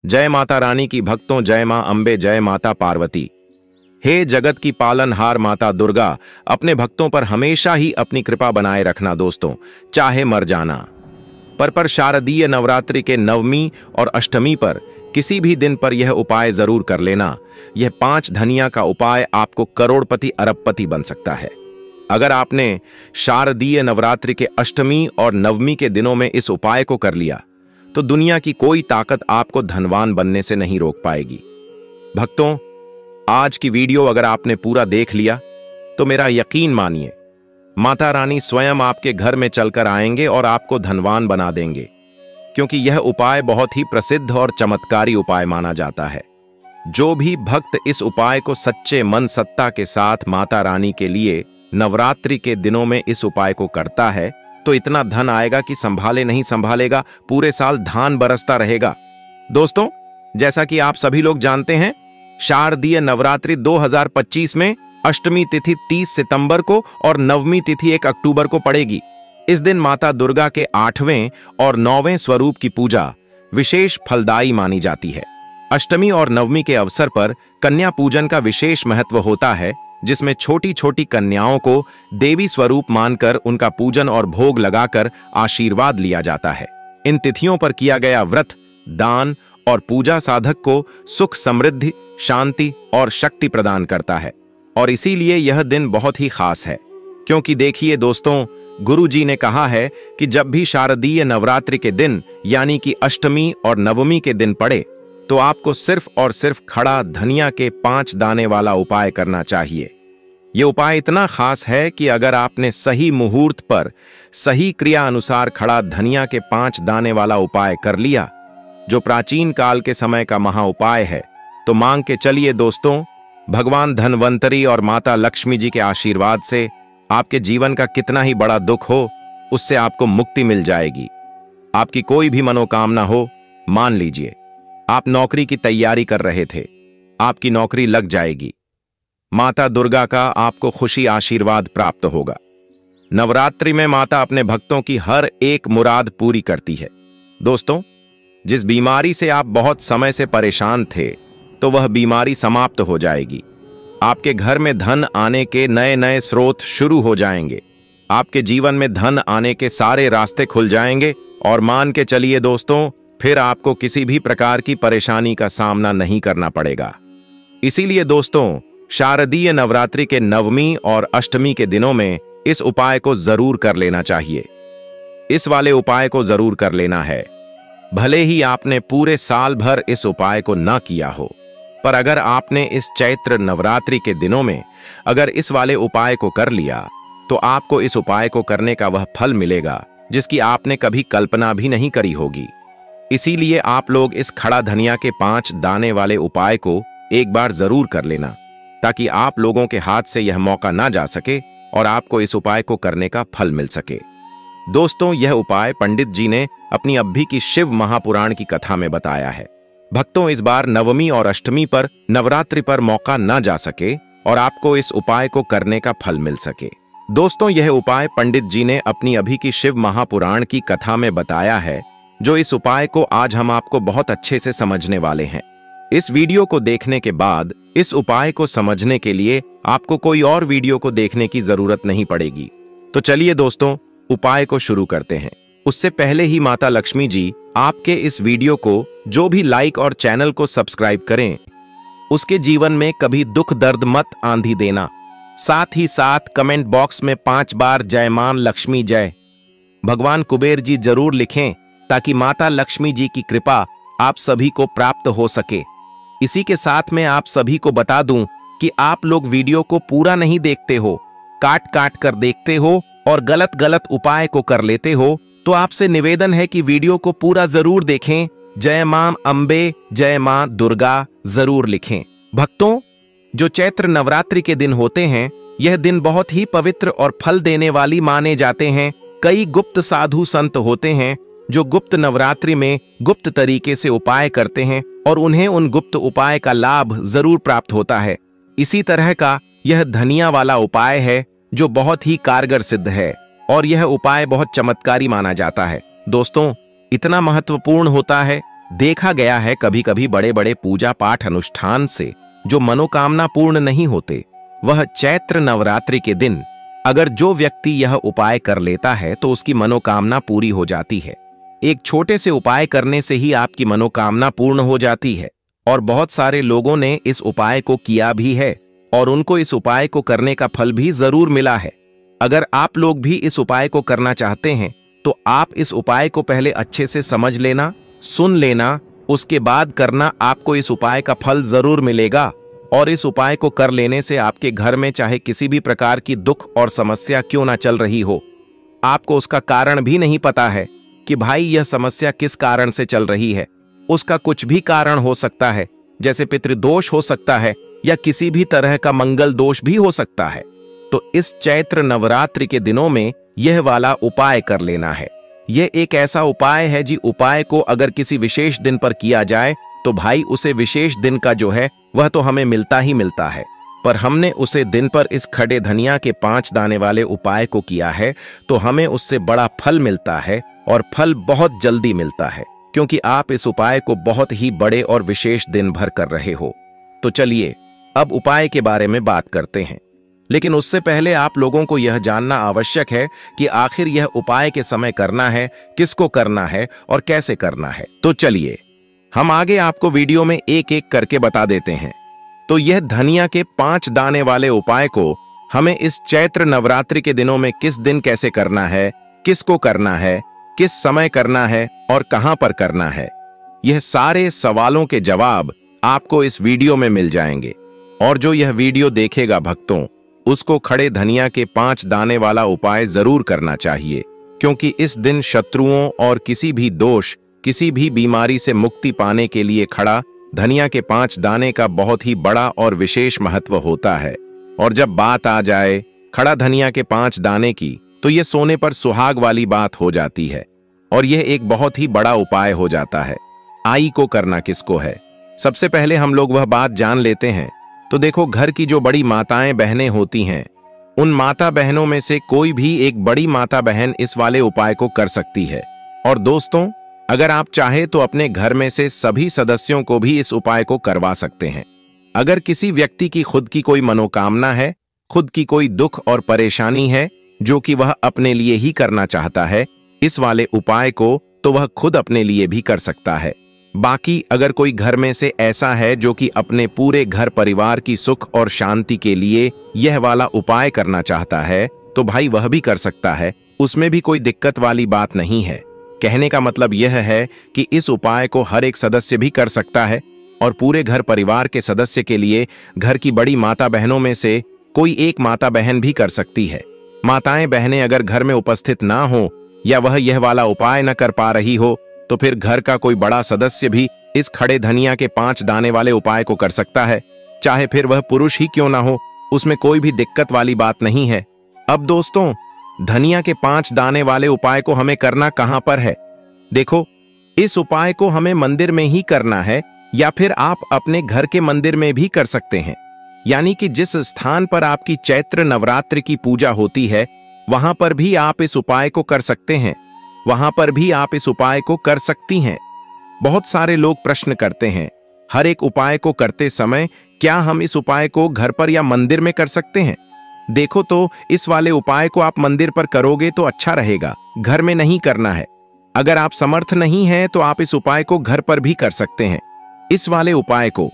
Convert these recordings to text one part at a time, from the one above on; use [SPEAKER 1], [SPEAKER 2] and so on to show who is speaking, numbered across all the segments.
[SPEAKER 1] जय माता रानी की भक्तों, जय मां अंबे, जय माता पार्वती। हे जगत की पालनहार माता दुर्गा, अपने भक्तों पर हमेशा ही अपनी कृपा बनाए रखना दोस्तों, चाहे मर जाना। पर शारदीय नवरात्रि के नवमी और अष्टमी पर किसी भी दिन पर यह उपाय जरूर कर लेना। यह 5 धनिया का उपाय आपको करोड़पति अरबपति बन सकता है। अगर आपने शारदीय नवरात्रि के अष्टमी और नवमी के दिनों में इस उपाय को कर लिया तो दुनिया की कोई ताकत आपको धनवान बनने से नहीं रोक पाएगी। भक्तों, आज की वीडियो अगर आपने पूरा देख लिया तो मेरा यकीन मानिए, माता रानी स्वयं आपके घर में चलकर आएंगे और आपको धनवान बना देंगे, क्योंकि यह उपाय बहुत ही प्रसिद्ध और चमत्कारी उपाय माना जाता है। जो भी भक्त इस उपाय को सच्चे मन सत्ता के साथ माता रानी के लिए नवरात्रि के दिनों में इस उपाय को करता है तो इतना धन आएगा कि संभाले नहीं संभालेगा, पूरे साल धान बरसता रहेगा। दोस्तों, जैसा कि आप सभी लोग जानते हैं, शारदीय नवरात्रि 2025 में अष्टमी तिथि 30 सितंबर को और नवमी तिथि 1 अक्टूबर को पड़ेगी। इस दिन माता दुर्गा के 8वें और 9वें स्वरूप की पूजा विशेष फलदायी मानी जाती है। अष्टमी और नवमी के अवसर पर कन्या पूजन का विशेष महत्व होता है, जिसमें छोटी छोटी कन्याओं को देवी स्वरूप मानकर उनका पूजन और भोग लगाकर आशीर्वाद लिया जाता है। इन तिथियों पर किया गया व्रत, दान और पूजा साधक को सुख, समृद्धि, शांति और शक्ति प्रदान करता है। और इसीलिए यह दिन बहुत ही खास है, क्योंकि देखिए दोस्तों, गुरु जी ने कहा है कि जब भी शारदीय नवरात्रि के दिन यानी कि अष्टमी और नवमी के दिन पड़े तो आपको सिर्फ और सिर्फ खड़ा धनिया के 5 दाने वाला उपाय करना चाहिए। यह उपाय इतना खास है कि अगर आपने सही मुहूर्त पर सही क्रिया अनुसार खड़ा धनिया के 5 दाने वाला उपाय कर लिया, जो प्राचीन काल के समय का महा उपाय है, तो मांग के चलिए दोस्तों, भगवान धनवंतरी और माता लक्ष्मी जी के आशीर्वाद से आपके जीवन का कितना ही बड़ा दुख हो, उससे आपको मुक्ति मिल जाएगी। आपकी कोई भी मनोकामना हो, मान लीजिए आप नौकरी की तैयारी कर रहे थे, आपकी नौकरी लग जाएगी। माता दुर्गा का आपको खुशी आशीर्वाद प्राप्त होगा। नवरात्रि में माता अपने भक्तों की हर एक मुराद पूरी करती है। दोस्तों, जिस बीमारी से आप बहुत समय से परेशान थे, तो वह बीमारी समाप्त हो जाएगी। आपके घर में धन आने के नए नए स्रोत शुरू हो जाएंगे। आपके जीवन में धन आने के सारे रास्ते खुल जाएंगे और मान के चलिए दोस्तों, फिर आपको किसी भी प्रकार की परेशानी का सामना नहीं करना पड़ेगा। इसीलिए दोस्तों, शारदीय नवरात्रि के नवमी और अष्टमी के दिनों में इस उपाय को जरूर कर लेना चाहिए। इस वाले उपाय को जरूर कर लेना है। भले ही आपने पूरे साल भर इस उपाय को न किया हो, पर अगर आपने इस चैत्र नवरात्रि के दिनों में अगर इस वाले उपाय को कर लिया तो आपको इस उपाय को करने का वह फल मिलेगा जिसकी आपने कभी कल्पना भी नहीं करी होगी। इसीलिए आप लोग इस खड़ा धनिया के 5 दाने वाले उपाय को एक बार जरूर कर लेना, ताकि आप लोगों के हाथ से यह मौका ना जा सके और आपको इस उपाय को करने का फल मिल सके। दोस्तों, यह उपाय पंडित जी ने अपनी अभी की शिव महापुराण की कथा में बताया है। भक्तों, इस बार नवमी और अष्टमी पर नवरात्रि पर मौका ना जा सके और आपको इस उपाय को करने का फल मिल सके। दोस्तों, यह उपाय पंडित जी ने अपनी अभी की शिव महापुराण की कथा में बताया है, जो इस उपाय को आज हम आपको बहुत अच्छे से समझने वाले हैं। इस वीडियो को देखने के बाद इस उपाय को समझने के लिए आपको कोई और वीडियो को देखने की जरूरत नहीं पड़ेगी। तो चलिए दोस्तों, उपाय को शुरू करते हैं। उससे पहले ही माता लक्ष्मी जी आपके इस वीडियो को जो भी लाइक और चैनल को सब्सक्राइब करें, उसके जीवन में कभी दुख दर्द मत आंधी देना। साथ ही साथ कमेंट बॉक्स में 5 बार जय मां लक्ष्मी जय भगवान कुबेर जी जरूर लिखें, ताकि माता लक्ष्मी जी की कृपा आप सभी को प्राप्त हो सके। इसी के साथ में आप सभी को बता दूं कि आप लोग वीडियो को पूरा नहीं देखते हो, काट काट कर देखते हो और गलत गलत उपाय को कर लेते हो, तो आपसे निवेदन है कि वीडियो को पूरा जरूर देखें। जय मां अंबे, जय मां दुर्गा जरूर लिखें। भक्तों, जो चैत्र नवरात्रि के दिन होते हैं, यह दिन बहुत ही पवित्र और फल देने वाली माने जाते हैं। कई गुप्त साधु संत होते हैं जो गुप्त नवरात्रि में गुप्त तरीके से उपाय करते हैं और उन्हें उन गुप्त उपाय का लाभ जरूर प्राप्त होता है। इसी तरह का यह धनिया वाला उपाय है जो बहुत ही कारगर सिद्ध है और यह उपाय बहुत चमत्कारी माना जाता है। दोस्तों, इतना महत्वपूर्ण होता है देखा गया है कभी कभी बड़े बड़े पूजा पाठ अनुष्ठान से जो मनोकामना पूर्ण नहीं होते, वह चैत्र नवरात्रि के दिन अगर जो व्यक्ति यह उपाय कर लेता है तो उसकी मनोकामना पूरी हो जाती है। एक छोटे से उपाय करने से ही आपकी मनोकामना पूर्ण हो जाती है और बहुत सारे लोगों ने इस उपाय को किया भी है और उनको इस उपाय को करने का फल भी जरूर मिला है। अगर आप लोग भी इस उपाय को करना चाहते हैं तो आप इस उपाय को पहले अच्छे से समझ लेना, सुन लेना, उसके बाद करना। आपको इस उपाय का फल जरूर मिलेगा और इस उपाय को कर लेने से आपके घर में चाहे किसी भी प्रकार की दुख और समस्या क्यों ना चल रही हो, आपको उसका कारण भी नहीं पता है कि भाई यह समस्या किस कारण से चल रही है। उसका कुछ भी कारण हो सकता है, जैसे पितृदोष हो सकता है या किसी भी तरह का मंगल दोष भी हो सकता है। तो इस चैत्र नवरात्रि के दिनों में यह वाला उपाय कर लेना है। यह एक ऐसा उपाय है जी, उपाय को अगर किसी विशेष दिन पर किया जाए तो भाई उसे विशेष दिन का जो है वह तो हमें मिलता ही मिलता है। पर हमने उसे दिन पर इस खड़े धनिया के 5 दाने वाले उपाय को किया है तो हमें उससे बड़ा फल मिलता है और फल बहुत जल्दी मिलता है, क्योंकि आप इस उपाय को बहुत ही बड़े और विशेष दिन भर कर रहे हो। तो चलिए अब उपाय के बारे में बात करते हैं, लेकिन उससे पहले आप लोगों को यह जानना आवश्यक है कि आखिर यह उपाय के समय करना है, किसको करना है और कैसे करना है। तो चलिए हम आगे आपको वीडियो में एक एक करके बता देते हैं। तो यह धनिया के 5 दाने वाले उपाय को हमें इस चैत्र नवरात्रि के दिनों में किस दिन कैसे करना है, किसको करना है, किस समय करना है और कहां पर करना है, यह सारे सवालों के जवाब आपको इस वीडियो में मिल जाएंगे। और जो यह वीडियो देखेगा भक्तों, उसको खड़े धनिया के 5 दाने वाला उपाय जरूर करना चाहिए, क्योंकि इस दिन शत्रुओं और किसी भी दोष, किसी भी बीमारी से मुक्ति पाने के लिए खड़ा धनिया के 5 दाने का बहुत ही बड़ा और विशेष महत्व होता है। और जब बात आ जाए खड़ा धनिया के 5 दाने की, तो यह सोने पर सुहाग वाली बात हो जाती है और यह एक बहुत ही बड़ा उपाय हो जाता है। आई को करना किसको है, सबसे पहले हम लोग वह बात जान लेते हैं। तो देखो, घर की जो बड़ी माताएं बहनें होती हैं, उन माता बहनों में से कोई भी एक बड़ी माता बहन इस वाले उपाय को कर सकती है। और दोस्तों, अगर आप चाहे तो अपने घर में से सभी सदस्यों को भी इस उपाय को करवा सकते हैं। अगर किसी व्यक्ति की खुद की कोई मनोकामना है, खुद की कोई दुख और परेशानी है जो कि वह अपने लिए ही करना चाहता है इस वाले उपाय को, तो वह खुद अपने लिए भी कर सकता है। बाकी अगर कोई घर में से ऐसा है जो कि अपने पूरे घर परिवार की सुख और शांति के लिए यह वाला उपाय करना चाहता है, तो भाई वह भी कर सकता है, उसमें भी कोई दिक्कत वाली बात नहीं है। कहने का मतलब यह है कि इस उपाय को हर एक सदस्य भी कर सकता है और पूरे घर परिवार के सदस्य के लिए घर की बड़ी माता बहनों में से कोई एक माता बहन भी कर सकती है। माताएं बहनें अगर घर में उपस्थित ना हो या वह यह वाला उपाय न कर पा रही हो, तो फिर घर का कोई बड़ा सदस्य भी इस खड़े धनिया के 5 दाने वाले उपाय को कर सकता है, चाहे फिर वह पुरुष ही क्यों ना हो, उसमें कोई भी दिक्कत वाली बात नहीं है। अब दोस्तों, धनिया के 5 दाने वाले उपाय को हमें करना कहां पर है? देखो, इस उपाय को हमें मंदिर में ही करना है या फिर आप अपने घर के मंदिर में भी कर सकते हैं। यानी कि जिस स्थान पर आपकी चैत्र नवरात्रि की पूजा होती है, वहां पर भी आप इस उपाय को कर सकते हैं, वहां पर भी आप इस उपाय को कर सकती हैं। बहुत सारे लोग प्रश्न करते हैं, हर एक उपाय को करते समय क्या हम इस उपाय को घर पर या मंदिर में कर सकते हैं? देखो, तो इस वाले उपाय को आप मंदिर पर करोगे तो अच्छा रहेगा, घर में नहीं करना है। अगर आप समर्थ नहीं हैं तो आप इस उपाय को घर पर भी कर सकते हैं, इस वाले उपाय को।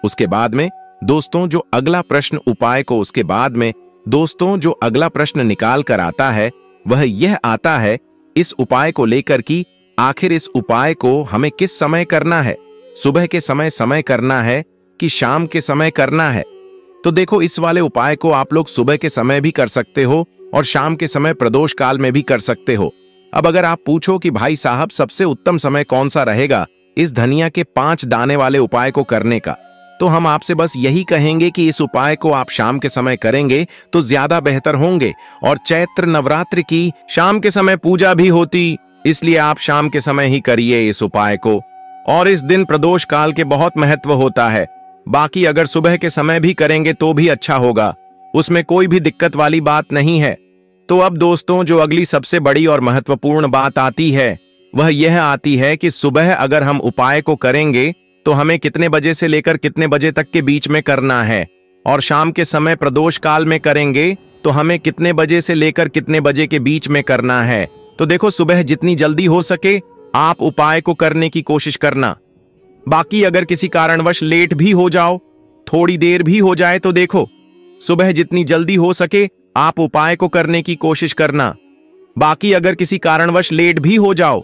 [SPEAKER 1] उसके बाद में दोस्तों जो अगला प्रश्न उपाय को उसके बाद में दोस्तों जो अगला प्रश्न निकाल कर आता है, वह यह आता है इस उपाय को लेकर कि आखिर इस उपाय को हमें किस समय करना है, सुबह के समय करना है कि शाम के समय करना है? तो देखो, इस वाले उपाय को आप लोग सुबह के समय भी कर सकते हो और शाम के समय प्रदोष काल में भी कर सकते हो। अब अगर आप पूछो कि भाई साहब सबसे उत्तम समय कौन सा रहेगा इस धनिया के 5 दाने वाले उपाय को करने का, तो हम आपसे बस यही कहेंगे कि इस उपाय को आप शाम के समय करेंगे तो ज्यादा बेहतर होंगे। और चैत्र नवरात्रि की शाम के समय पूजा भी होती, इसलिए आप शाम के समय ही करिए इस उपाय को। और इस दिन प्रदोष काल के बहुत महत्व होता है। बाकी अगर सुबह के समय भी करेंगे तो भी अच्छा होगा, उसमें कोई भी दिक्कत वाली बात नहीं है। तो अब दोस्तों जो अगली सबसे बड़ी और महत्वपूर्ण बात आती है वह यह आती है कि सुबह अगर हम उपाय को करेंगे तो हमें कितने बजे से लेकर कितने बजे तक के बीच में करना है, और शाम के समय प्रदोष काल में करेंगे तो हमें कितने बजे से लेकर कितने बजे के बीच में करना है। तो देखो, सुबह जितनी जल्दी हो सके आप उपाय को करने की कोशिश करना। बाकी अगर किसी कारणवश लेट भी हो जाओ, थोड़ी देर भी हो जाए, तो देखो सुबह जितनी जल्दी हो सके आप उपाय को करने की कोशिश करना। बाकी अगर किसी कारणवश लेट भी हो जाओ,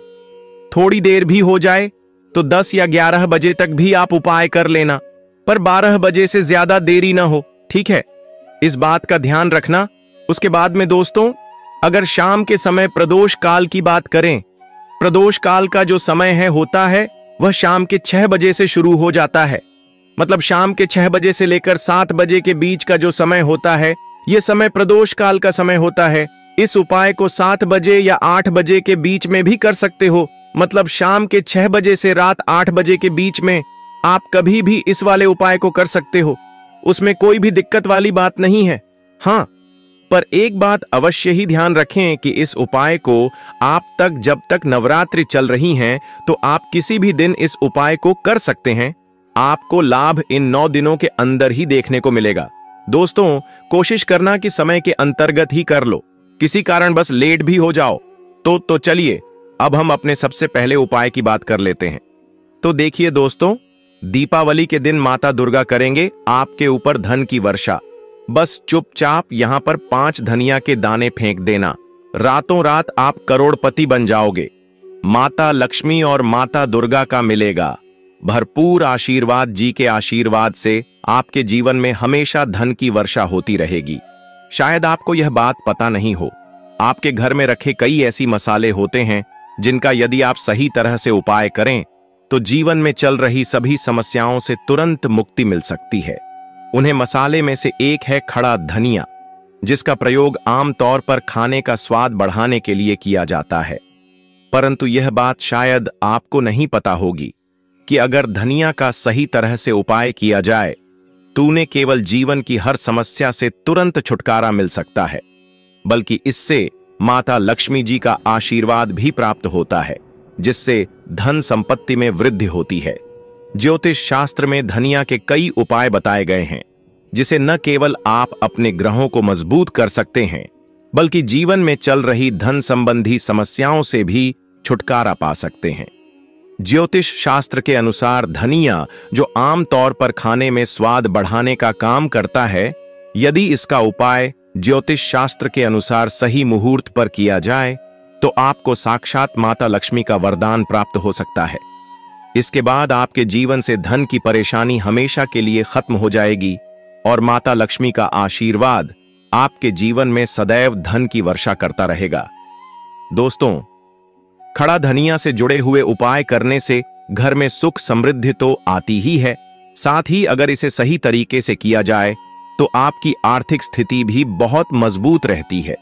[SPEAKER 1] थोड़ी देर भी हो जाए, तो 10 या 11 बजे तक भी आप उपाय कर लेना, पर 12 बजे से ज्यादा देरी ना हो, ठीक है? इस बात का ध्यान रखना। उसके बाद में दोस्तों, अगर शाम के समय प्रदोष काल की बात करें, प्रदोष काल का जो समय होता है वह शाम के 6 बजे से शुरू हो जाता है। मतलब शाम के 6 बजे से लेकर 7 बजे के बीच का जो समय होता है, यह समय प्रदोष काल का समय होता है। इस उपाय को 7 बजे या 8 बजे के बीच में भी कर सकते हो। मतलब शाम के 6 बजे से रात 8 बजे के बीच में आप कभी भी इस वाले उपाय को कर सकते हो, उसमें कोई भी दिक्कत वाली बात नहीं है। हाँ, पर एक बात अवश्य ही ध्यान रखें कि इस उपाय को जब तक नवरात्रि चल रही हैं तो आप किसी भी दिन इस उपाय को कर सकते हैं। आपको लाभ इन 9 दिनों के अंदर ही देखने को मिलेगा। दोस्तों, कोशिश करना कि समय के अंतर्गत ही कर लो। किसी कारण बस लेट भी हो जाओ तो चलिए अब हम अपने सबसे पहले उपाय की बात कर लेते हैं। तो देखिए दोस्तों, दीपावली के दिन माता दुर्गा करेंगे आपके ऊपर धन की वर्षा। बस चुपचाप यहां पर 5 धनिया के दाने फेंक देना, रातों रात आप करोड़पति बन जाओगे। माता लक्ष्मी और माता दुर्गा का मिलेगा भरपूर आशीर्वाद। जी के आशीर्वाद से आपके जीवन में हमेशा धन की वर्षा होती रहेगी। शायद आपको यह बात पता नहीं हो, आपके घर में रखे कई ऐसी मसाले होते हैं जिनका यदि आप सही तरह से उपाय करें तो जीवन में चल रही सभी समस्याओं से तुरंत मुक्ति मिल सकती है। उन्हें मसाले में से एक है खड़ा धनिया, जिसका प्रयोग आमतौर पर खाने का स्वाद बढ़ाने के लिए किया जाता है। परंतु यह बात शायद आपको नहीं पता होगी कि अगर धनिया का सही तरह से उपाय किया जाए तो उन्हें केवल जीवन की हर समस्या से तुरंत छुटकारा मिल सकता है, बल्कि इससे माता लक्ष्मी जी का आशीर्वाद भी प्राप्त होता है, जिससे धन संपत्ति में वृद्धि होती है। ज्योतिष शास्त्र में धनिया के कई उपाय बताए गए हैं, जिसे न केवल आप अपने ग्रहों को मजबूत कर सकते हैं, बल्कि जीवन में चल रही धन संबंधी समस्याओं से भी छुटकारा पा सकते हैं। ज्योतिष शास्त्र के अनुसार धनिया, जो आमतौर पर खाने में स्वाद बढ़ाने का काम करता है, यदि इसका उपाय ज्योतिष शास्त्र के अनुसार सही मुहूर्त पर किया जाए तो आपको साक्षात माता लक्ष्मी का वरदान प्राप्त हो सकता है। इसके बाद आपके जीवन से धन की परेशानी हमेशा के लिए खत्म हो जाएगी और माता लक्ष्मी का आशीर्वाद आपके जीवन में सदैव धन की वर्षा करता रहेगा। दोस्तों, खड़ा धनिया से जुड़े हुए उपाय करने से घर में सुख समृद्धि तो आती ही है, साथ ही अगर इसे सही तरीके से किया जाए तो आपकी आर्थिक स्थिति भी बहुत मजबूत रहती है।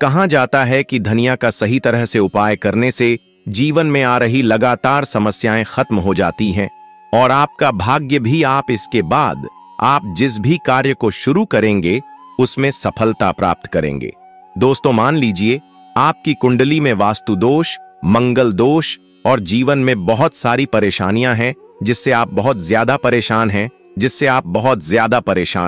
[SPEAKER 1] कहा जाता है कि धनिया का सही तरह से उपाय करने से जीवन में आ रही लगातार समस्याएं खत्म हो जाती हैं और आपका भाग्य भी आप इसके बाद आप जिस भी कार्य को शुरू करेंगे उसमें सफलता प्राप्त करेंगे। दोस्तों, मान लीजिए आपकी कुंडली में वास्तु दोष, मंगल दोष और जीवन में बहुत सारी परेशानियां हैं जिससे आप बहुत ज्यादा परेशान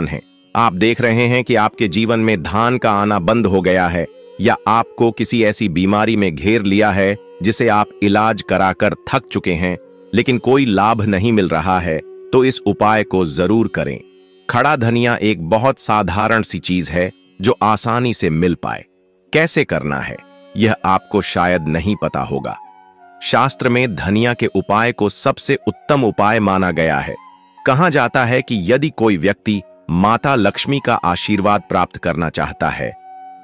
[SPEAKER 1] हैं। आप देख रहे हैं कि आपके जीवन में धन का आना बंद हो गया है या आपको किसी ऐसी बीमारी में घेर लिया है जिसे आप इलाज कराकर थक चुके हैं लेकिन कोई लाभ नहीं मिल रहा है, तो इस उपाय को जरूर करें। खड़ा धनिया एक बहुत साधारण सी चीज है जो आसानी से मिल पाए। कैसे करना है यह आपको शायद नहीं पता होगा। शास्त्र में धनिया के उपाय को सबसे उत्तम उपाय माना गया है। कहा जाता है कि यदि कोई व्यक्ति माता लक्ष्मी का आशीर्वाद प्राप्त करना चाहता है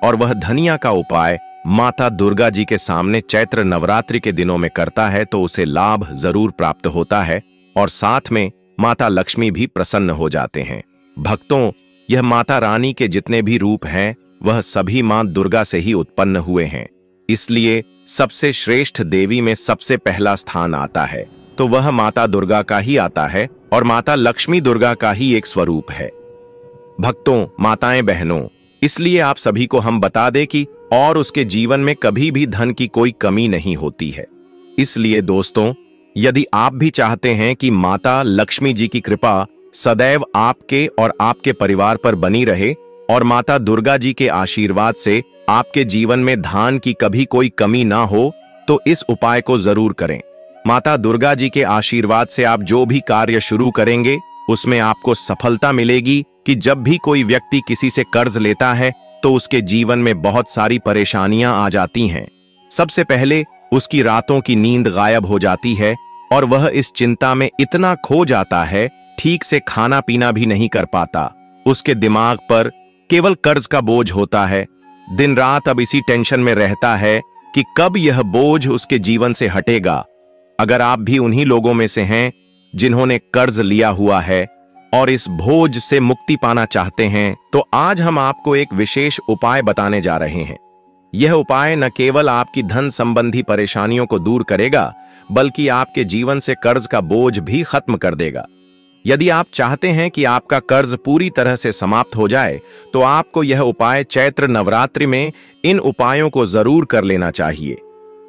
[SPEAKER 1] और वह धनिया का उपाय माता दुर्गा जी के सामने चैत्र नवरात्रि के दिनों में करता है तो उसे लाभ जरूर प्राप्त होता है और साथ में माता लक्ष्मी भी प्रसन्न हो जाते हैं। भक्तों, यह माता रानी के जितने भी रूप हैं वह सभी मां दुर्गा से ही उत्पन्न हुए हैं, इसलिए सबसे श्रेष्ठ देवी में सबसे पहला स्थान आता है तो वह माता दुर्गा का ही आता है और माता लक्ष्मी दुर्गा का ही एक स्वरूप है। भक्तों, माताएं, बहनों, इसलिए आप सभी को हम बता दें कि और उसके जीवन में कभी भी धन की कोई कमी नहीं होती है। इसलिए दोस्तों, यदि आप भी चाहते हैं कि माता लक्ष्मी जी की कृपा सदैव आपके और आपके परिवार पर बनी रहे और माता दुर्गा जी के आशीर्वाद से आपके जीवन में धन की कभी कोई कमी ना हो, तो इस उपाय को जरूर करें। माता दुर्गा जी के आशीर्वाद से आप जो भी कार्य शुरू करेंगे उसमें आपको सफलता मिलेगी कि जब भी कोई व्यक्ति किसी से कर्ज लेता है तो उसके जीवन में बहुत सारी परेशानियां आ जाती हैं। सबसे पहले उसकी रातों की नींद गायब हो जाती है और वह इस चिंता में इतना खो जाता है, ठीक से खाना पीना भी नहीं कर पाता। उसके दिमाग पर केवल कर्ज का बोझ होता है। दिन रात अब इसी टेंशन में रहता है कि कब यह बोझ उसके जीवन से हटेगा। अगर आप भी उन्हीं लोगों में से हैं जिन्होंने कर्ज लिया हुआ है और इस बोझ से मुक्ति पाना चाहते हैं, तो आज हम आपको एक विशेष उपाय बताने जा रहे हैं। यह उपाय न केवल आपकी धन संबंधी परेशानियों को दूर करेगा, बल्कि आपके जीवन से कर्ज का बोझ भी खत्म कर देगा। यदि आप चाहते हैं कि आपका कर्ज पूरी तरह से समाप्त हो जाए, तो आपको यह उपाय चैत्र नवरात्रि में इन उपायों को जरूर कर लेना चाहिए।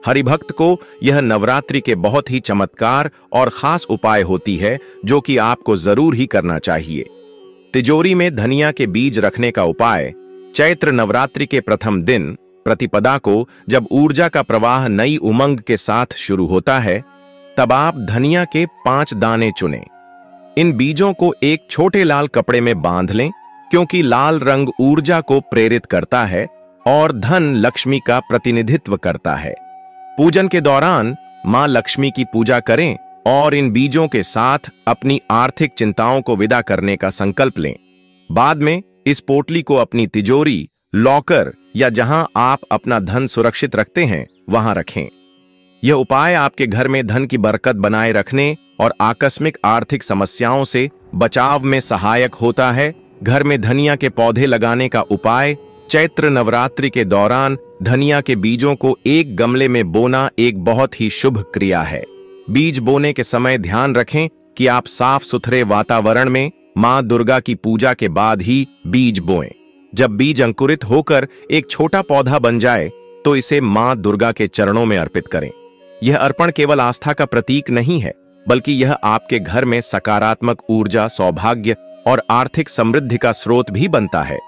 [SPEAKER 1] हरिभक्त को यह नवरात्रि के बहुत ही चमत्कार और खास उपाय होती है, जो कि आपको जरूर ही करना चाहिए। तिजोरी में धनिया के बीज रखने का उपाय। चैत्र नवरात्रि के प्रथम दिन प्रतिपदा को जब ऊर्जा का प्रवाह नई उमंग के साथ शुरू होता है, तब आप धनिया के 5 दाने चुनें। इन बीजों को एक छोटे लाल कपड़े में बांध लें, क्योंकि लाल रंग ऊर्जा को प्रेरित करता है और धन लक्ष्मी का प्रतिनिधित्व करता है। पूजन के दौरान मां लक्ष्मी की पूजा करें और इन बीजों के साथ अपनी आर्थिक चिंताओं को विदा करने का संकल्प लें। बाद में इस पोटली को अपनी तिजोरी, लॉकर या जहां आप अपना धन सुरक्षित रखते हैं वहां रखें। यह उपाय आपके घर में धन की बरकत बनाए रखने और आकस्मिक आर्थिक समस्याओं से बचाव में सहायक होता है। घर में धनिया के पौधे लगाने का उपाय। चैत्र नवरात्रि के दौरान धनिया के बीजों को एक गमले में बोना एक बहुत ही शुभ क्रिया है। बीज बोने के समय ध्यान रखें कि आप साफ सुथरे वातावरण में मां दुर्गा की पूजा के बाद ही बीज बोएं। जब बीज अंकुरित होकर एक छोटा पौधा बन जाए, तो इसे मां दुर्गा के चरणों में अर्पित करें। यह अर्पण केवल आस्था का प्रतीक नहीं है, बल्कि यह आपके घर में सकारात्मक ऊर्जा, सौभाग्य और आर्थिक समृद्धि का स्रोत भी बनता है।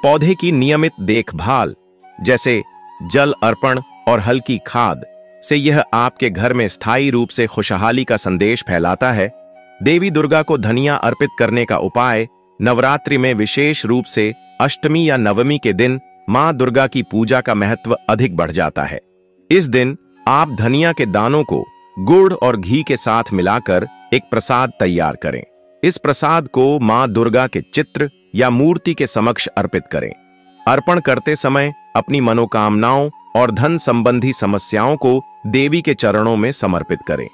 [SPEAKER 1] पौधे की नियमित देखभाल, जैसे जल अर्पण और हल्की खाद से यह आपके घर में स्थायी रूप से खुशहाली का संदेश फैलाता है। देवी दुर्गा को धनिया अर्पित करने का उपाय। नवरात्रि में विशेष रूप से अष्टमी या नवमी के दिन मां दुर्गा की पूजा का महत्व अधिक बढ़ जाता है। इस दिन आप धनिया के दानों को गुड़ और घी के साथ मिलाकर एक प्रसाद तैयार करें। इस प्रसाद को मां दुर्गा के चित्र या मूर्ति के समक्ष अर्पित करें। अर्पण करते समय अपनी मनोकामनाओं और धन संबंधी समस्याओं को देवी के चरणों में समर्पित करें।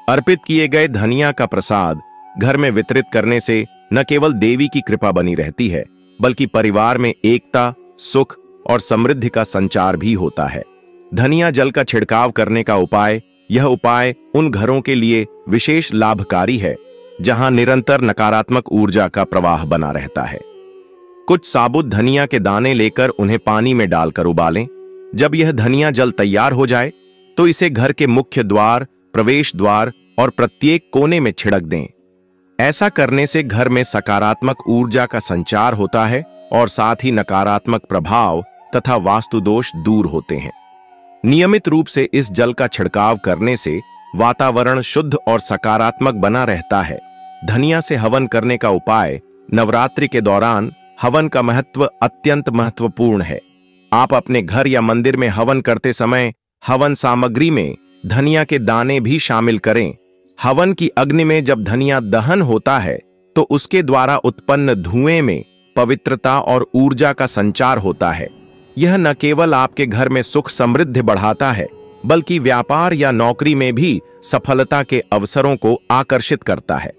[SPEAKER 1] अर्पित किए गए धनिया का प्रसाद घर में वितरित करने से न केवल देवी की कृपा बनी रहती है, बल्कि परिवार में एकता, सुख और समृद्धि का संचार भी होता है। धनिया जल का छिड़काव करने का उपाय। यह उपाय उन घरों के लिए विशेष लाभकारी है जहां निरंतर नकारात्मक ऊर्जा का प्रवाह बना रहता है। कुछ साबुत धनिया के दाने लेकर उन्हें पानी में डालकर उबालें। जब यह धनिया जल तैयार हो जाए, तो इसे घर के मुख्य द्वार, प्रवेश द्वार और प्रत्येक कोने में छिड़क दें। ऐसा करने से घर में सकारात्मक ऊर्जा का संचार होता है और साथ ही नकारात्मक प्रभाव तथा वास्तु दोष दूर होते हैं। नियमित रूप से इस जल का छिड़काव करने से वातावरण शुद्ध और सकारात्मक बना रहता है। धनिया से हवन करने का उपाय। नवरात्रि के दौरान हवन का महत्व अत्यंत महत्वपूर्ण है। आप अपने घर या मंदिर में हवन करते समय हवन सामग्री में धनिया के दाने भी शामिल करें। हवन की अग्नि में जब धनिया दहन होता है, तो उसके द्वारा उत्पन्न धुएं में पवित्रता और ऊर्जा का संचार होता है। यह न केवल आपके घर में सुख समृद्धि बढ़ाता है, बल्कि व्यापार या नौकरी में भी सफलता के अवसरों को आकर्षित करता है।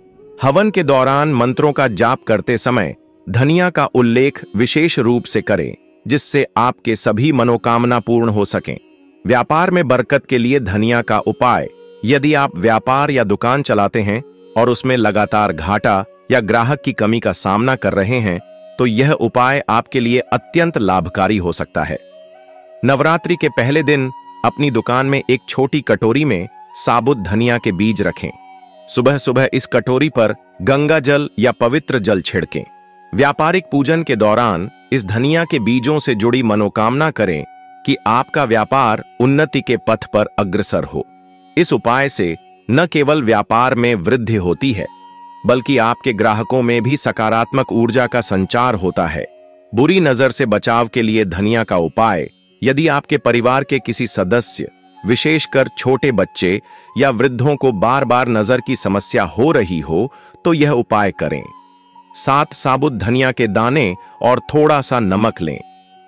[SPEAKER 1] हवन के दौरान मंत्रों का जाप करते समय धनिया का उल्लेख विशेष रूप से करें, जिससे आपके सभी मनोकामना पूर्ण हो सकें। व्यापार में बरकत के लिए धनिया का उपाय। यदि आप व्यापार या दुकान चलाते हैं और उसमें लगातार घाटा या ग्राहक की कमी का सामना कर रहे हैं, तो यह उपाय आपके लिए अत्यंत लाभकारी हो सकता है। नवरात्रि के पहले दिन अपनी दुकान में एक छोटी कटोरी में साबुत धनिया के बीज रखें। सुबह सुबह इस कटोरी पर गंगा जल या पवित्र जल छिड़कें। व्यापारिक पूजन के दौरान इस धनिया के बीजों से जुड़ी मनोकामना करें कि आपका व्यापार उन्नति के पथ पर अग्रसर हो। इस उपाय से न केवल व्यापार में वृद्धि होती है, बल्कि आपके ग्राहकों में भी सकारात्मक ऊर्जा का संचार होता है। बुरी नजर से बचाव के लिए धनिया का उपाय: यदि आपके परिवार के किसी सदस्य, विशेषकर छोटे बच्चे या वृद्धों को बार बार नजर की समस्या हो रही हो, तो यह उपाय करें। 7 साबुत धनिया के दाने और थोड़ा सा नमक लें।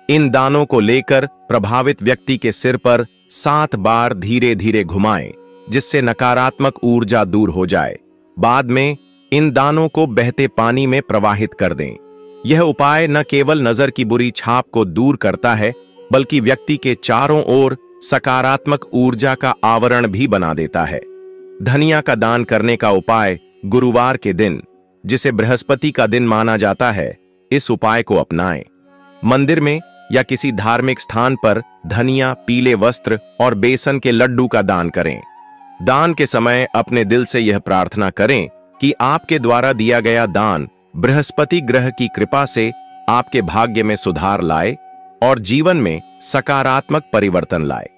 [SPEAKER 1] इन दानों को लेकर प्रभावित व्यक्ति के सिर पर 7 बार धीरे धीरे घुमाएं, जिससे नकारात्मक ऊर्जा दूर हो जाए। बाद में इन दानों को बहते पानी में प्रवाहित कर दें। यह उपाय न केवल नजर की बुरी छाप को दूर करता है, बल्कि व्यक्ति के चारों ओर सकारात्मक ऊर्जा का आवरण भी बना देता है। धनिया का दान करने का उपाय: गुरुवार के दिन, जिसे बृहस्पति का दिन माना जाता है, इस उपाय को अपनाएं। मंदिर में या किसी धार्मिक स्थान पर धनिया, पीले वस्त्र और बेसन के लड्डू का दान करें। दान के समय अपने दिल से यह प्रार्थना करें कि आपके द्वारा दिया गया दान बृहस्पति ग्रह की कृपा से आपके भाग्य में सुधार लाए और जीवन में सकारात्मक परिवर्तन लाए।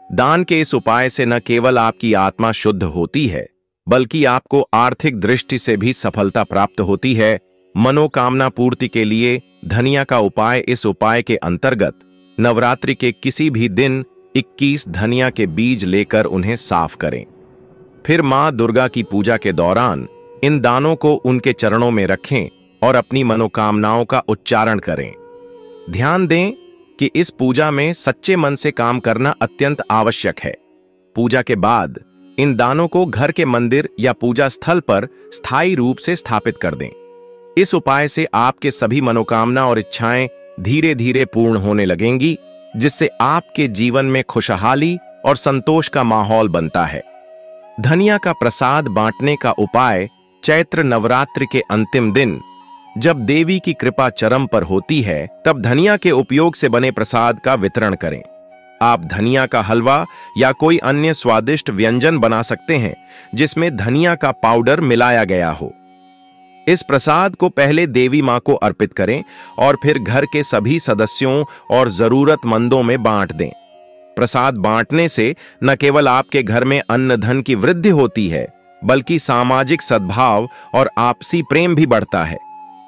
[SPEAKER 1] दान के इस उपाय से न केवल आपकी आत्मा शुद्ध होती है, बल्कि आपको आर्थिक दृष्टि से भी सफलता प्राप्त होती है। मनोकामना पूर्ति के लिए धनिया का उपाय: इस उपाय के अंतर्गत नवरात्रि के किसी भी दिन 21 धनिया के बीज लेकर उन्हें साफ करें। फिर मां दुर्गा की पूजा के दौरान इन दानों को उनके चरणों में रखें और अपनी मनोकामनाओं का उच्चारण करें। ध्यान दें कि इस पूजा में सच्चे मन से काम करना अत्यंत आवश्यक है। पूजा के बाद इन दानों को घर के मंदिर या पूजा स्थल पर स्थायी रूप से स्थापित कर दें। इस उपाय से आपके सभी मनोकामना और इच्छाएं धीरे धीरे पूर्ण होने लगेंगी, जिससे आपके जीवन में खुशहाली और संतोष का माहौल बनता है। धनिया का प्रसाद बांटने का उपाय: चैत्र नवरात्रि के अंतिम दिन, जब देवी की कृपा चरम पर होती है, तब धनिया के उपयोग से बने प्रसाद का वितरण करें। आप धनिया का हलवा या कोई अन्य स्वादिष्ट व्यंजन बना सकते हैं जिसमें धनिया का पाउडर मिलाया गया हो। इस प्रसाद को पहले देवी मां को अर्पित करें और फिर घर के सभी सदस्यों और जरूरतमंदों में बांट दें। प्रसाद बांटने से न केवल आपके घर में अन्न धन की वृद्धि होती है, बल्कि सामाजिक सद्भाव और आपसी प्रेम भी बढ़ता है।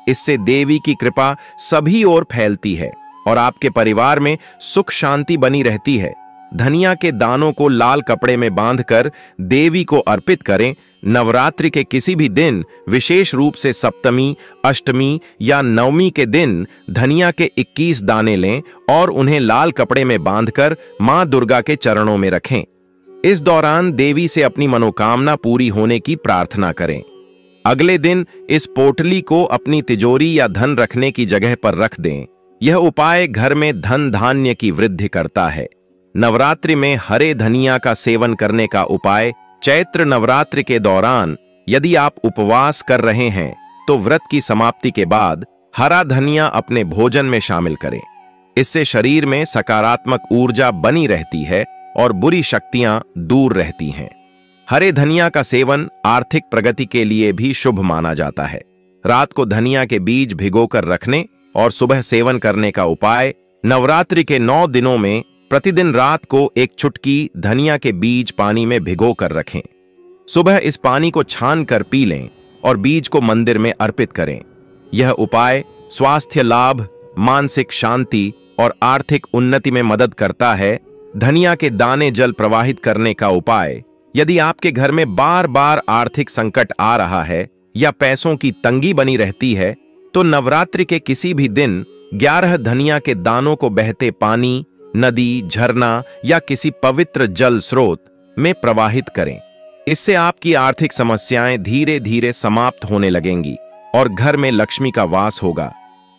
[SPEAKER 1] इससे देवी की कृपा सभी ओर फैलती है और आपके परिवार में सुख शांति बनी रहती है। धनिया के दानों को लाल कपड़े में बांधकर देवी को अर्पित करें। नवरात्रि के किसी भी दिन, विशेष रूप से सप्तमी, अष्टमी या नवमी के दिन, धनिया के 21 दाने लें और उन्हें लाल कपड़े में बांधकर मां दुर्गा के चरणों में रखें। इस दौरान देवी से अपनी मनोकामना पूरी होने की प्रार्थना करें। अगले दिन इस पोटली को अपनी तिजोरी या धन रखने की जगह पर रख दें। यह उपाय घर में धन धान्य की वृद्धि करता है। नवरात्रि में हरे धनिया का सेवन करने का उपाय: चैत्र नवरात्रि के दौरान यदि आप उपवास कर रहे हैं, तो व्रत की समाप्ति के बाद हरा धनिया अपने भोजन में शामिल करें। इससे शरीर में सकारात्मक ऊर्जा बनी रहती है और बुरी शक्तियां दूर रहती हैं। हरे धनिया का सेवन आर्थिक प्रगति के लिए भी शुभ माना जाता है। रात को धनिया के बीज भिगोकर रखने और सुबह सेवन करने का उपाय: नवरात्रि के 9 दिनों में प्रतिदिन रात को एक चुटकी धनिया के बीज पानी में भिगोकर रखें। सुबह इस पानी को छानकर पी लें और बीज को मंदिर में अर्पित करें। यह उपाय स्वास्थ्य लाभ, मानसिक शांति और आर्थिक उन्नति में मदद करता है। धनिया के दाने जल प्रवाहित करने का उपाय: यदि आपके घर में बार बार आर्थिक संकट आ रहा है या पैसों की तंगी बनी रहती है, तो नवरात्रि के किसी भी दिन 11 धनिया के दानों को बहते पानी, नदी, झरना या किसी पवित्र जल स्रोत में प्रवाहित करें। इससे आपकी आर्थिक समस्याएं धीरे धीरे समाप्त होने लगेंगी और घर में लक्ष्मी का वास होगा।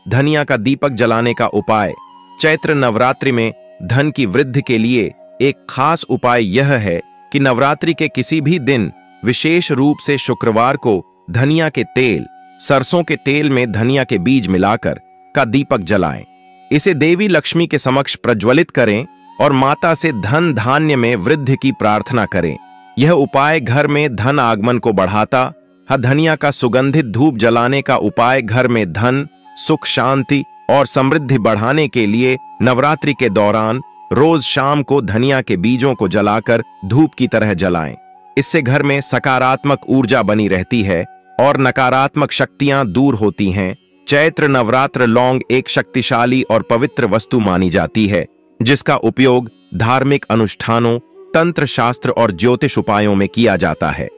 [SPEAKER 1] धनिया का दीपक जलाने का उपाय: चैत्र नवरात्रि में धन की वृद्धि के लिए एक खास उपाय यह है कि नवरात्रि के किसी भी दिन, विशेष रूप से शुक्रवार को, धनिया के तेल, सरसों के तेल में धनिया के बीज मिलाकर का दीपक जलाएं। इसे देवी लक्ष्मी के समक्ष प्रज्वलित करें और माता से धन धान्य में वृद्धि की प्रार्थना करें। यह उपाय घर में धन आगमन को बढ़ाता है। धनिया का सुगंधित धूप जलाने का उपाय घर में धन, सुख, शांति और समृद्धि बढ़ाने के लिए नवरात्रि के दौरान रोज शाम को धनिया के बीजों को जलाकर धूप की तरह जलाएं। इससे घर में सकारात्मक ऊर्जा बनी रहती है और नकारात्मक शक्तियां दूर होती हैं। चैत्र नवरात्र लौंग एक शक्तिशाली और पवित्र वस्तु मानी जाती है, जिसका उपयोग धार्मिक अनुष्ठानों, तंत्र शास्त्र और ज्योतिष उपायों में किया जाता है।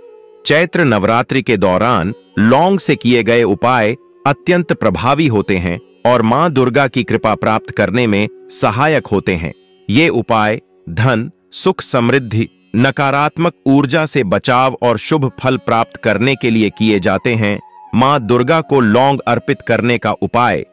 [SPEAKER 1] चैत्र नवरात्रि के दौरान लौंग से किए गए उपाय अत्यंत प्रभावी होते हैं और मां दुर्गा की कृपा प्राप्त करने में सहायक होते हैं। ये उपाय धन, सुख, समृद्धि, नकारात्मक ऊर्जा से बचाव और शुभ फल प्राप्त करने के लिए किए जाते हैं। मां दुर्गा को लौंग अर्पित करने का उपाय